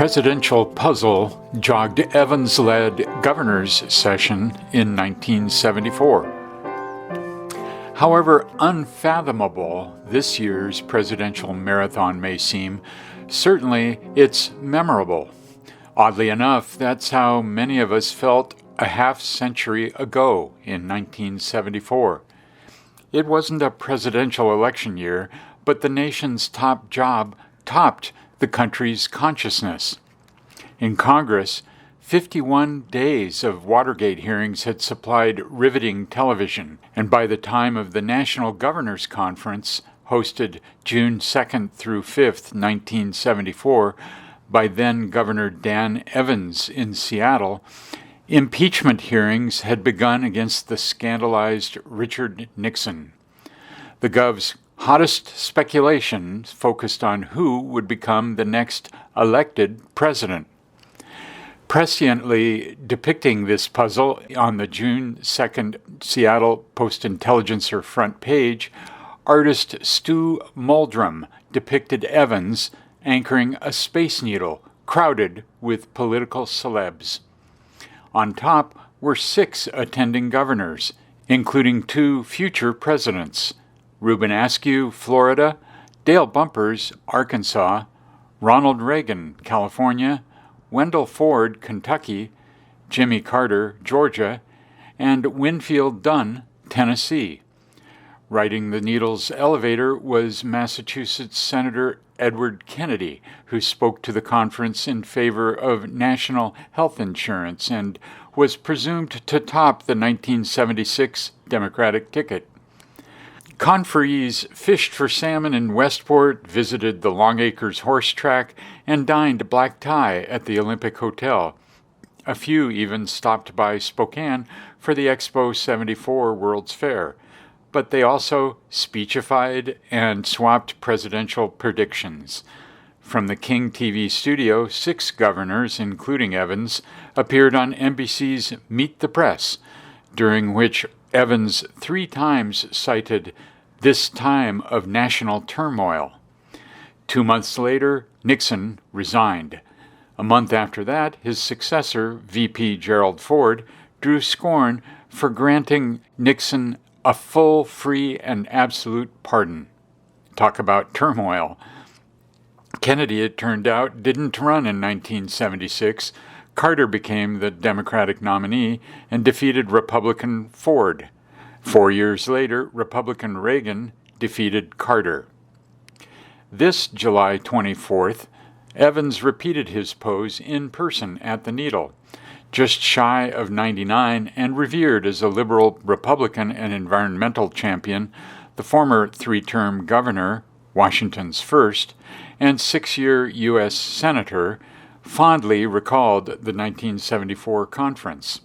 presidential puzzle jogged Evans-led governor's session in 1974. However unfathomable this year's presidential marathon may seem, certainly it's memorable. Oddly enough, that's how many of us felt a half-century ago in 1974. It wasn't a presidential election year, but the nation's top job topped the country's consciousness. In Congress, 51 days of Watergate hearings had supplied riveting television, and by the time of the National Governors Conference, hosted June 2nd through 5th, 1974, by then-Governor Dan Evans in Seattle, impeachment hearings had begun against the scandalized Richard Nixon. The Gov's hottest speculation focused on who would become the next elected president. Presciently depicting this puzzle on the June 2nd Seattle Post-Intelligencer front page, artist Stu Moldrem depicted Evans anchoring a Space Needle crowded with political celebs. On top were 6 attending governors, including 2 future presidents: Reuben Askew, Florida; Dale Bumpers, Arkansas; Ronald Reagan, California; Wendell Ford, Kentucky; Jimmy Carter, Georgia; and Winfield Dunn, Tennessee. Riding the Needle's elevator was Massachusetts Senator Edward Kennedy, who spoke to the conference in favor of national health insurance and was presumed to top the 1976 Democratic ticket. Conferees fished for salmon in Westport, visited the Longacres horse track, and dined black tie at the Olympic Hotel. A few even stopped by Spokane for the Expo 74 World's Fair, but they also speechified and swapped presidential predictions. From the King TV studio, 6 governors, including Evans, appeared on NBC's Meet the Press, during which Evans 3 times cited this time of national turmoil. 2 months later, Nixon resigned. A month after that, his successor, VP Gerald Ford, drew scorn for granting Nixon a full, free, and absolute pardon. Talk about turmoil. Kennedy, it turned out, didn't run in 1976. Carter became the Democratic nominee and defeated Republican Ford. 4 years later, Republican Reagan defeated Carter. This July 24th, Evans repeated his pose in person at the Needle. Just shy of 99 and revered as a liberal Republican and environmental champion, the former 3-term governor, Washington's first, and 6-year U.S. Senator, fondly recalled the 1974 conference.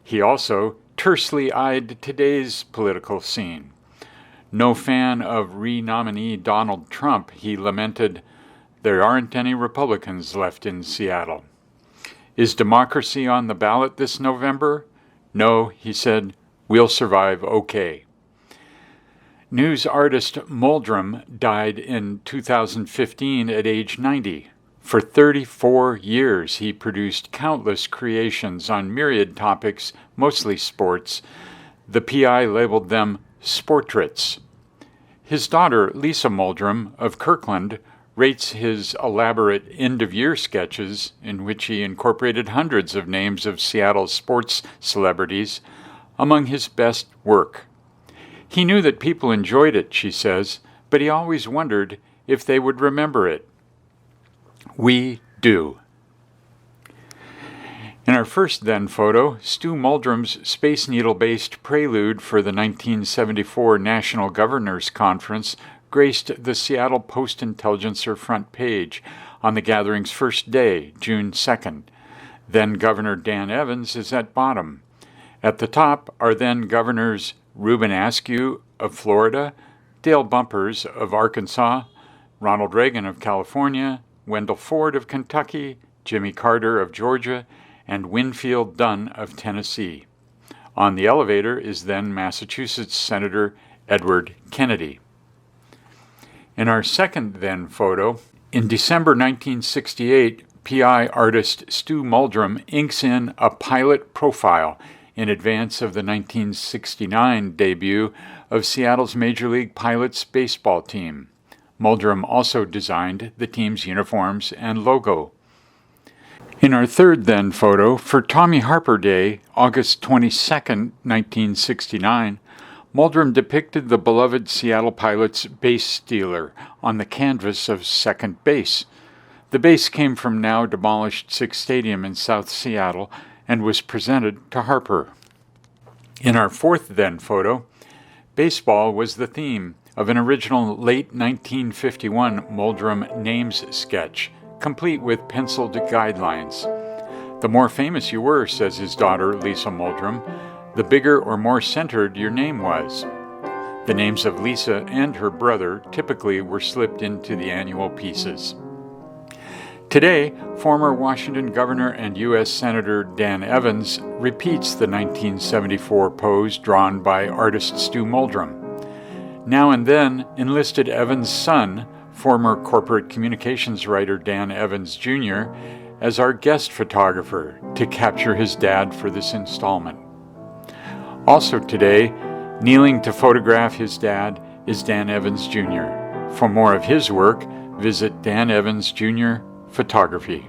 He also tersely eyed today's political scene. No fan of re-nominee Donald Trump, he lamented, "There aren't any Republicans left in Seattle." Is democracy on the ballot this November? No, he said, we'll survive okay. News artist Moldrem died in 2015 at age 90. For 34 years, he produced countless creations on myriad topics, mostly sports. The PI labeled them sportraits. His daughter, Lisa Moldrem of Kirkland, rates his elaborate end-of-year sketches, in which he incorporated hundreds of names of Seattle sports celebrities, among his best work. He knew that people enjoyed it, she says, but he always wondered if they would remember it. We do. In our first then photo, Stu Moldrem's Space Needle-based prelude for the 1974 National Governors Conference graced the Seattle Post-Intelligencer front page on the gathering's first day, June 2nd. Then Governor Dan Evans is at bottom. At the top are then Governors Reuben Askew of Florida, Dale Bumpers of Arkansas, Ronald Reagan of California, Wendell Ford of Kentucky, Jimmy Carter of Georgia, and Winfield Dunn of Tennessee. On the elevator is then Massachusetts Senator Edward Kennedy. In our second then photo, in December 1968, PI artist Stu Moldrem inks in a pilot profile in advance of the 1969 debut of Seattle's Major League Pilots baseball team. Moldrem also designed the team's uniforms and logo. In our third then photo, for Tommy Harper Day, August 22, 1969, Moldrem depicted the beloved Seattle Pilots base stealer on the canvas of second base. The base came from now demolished Sick Stadium in South Seattle and was presented to Harper. In our fourth then photo, baseball was the theme of an original late 1951 Moldrem names sketch, complete with penciled guidelines. "The more famous you were," says his daughter Lisa Moldrem, "the bigger or more centered your name was." The names of Lisa and her brother typically were slipped into the annual pieces. Today, former Washington Governor and U.S. Senator Dan Evans repeats the 1974 pose drawn by artist Stu Moldrem. Now and then, enlisted Evans' son, former corporate communications writer Dan Evans Jr., as our guest photographer to capture his dad for this installment. Also today, kneeling to photograph his dad is Dan Evans Jr. For more of his work, visit Dan Evans Jr. Photography.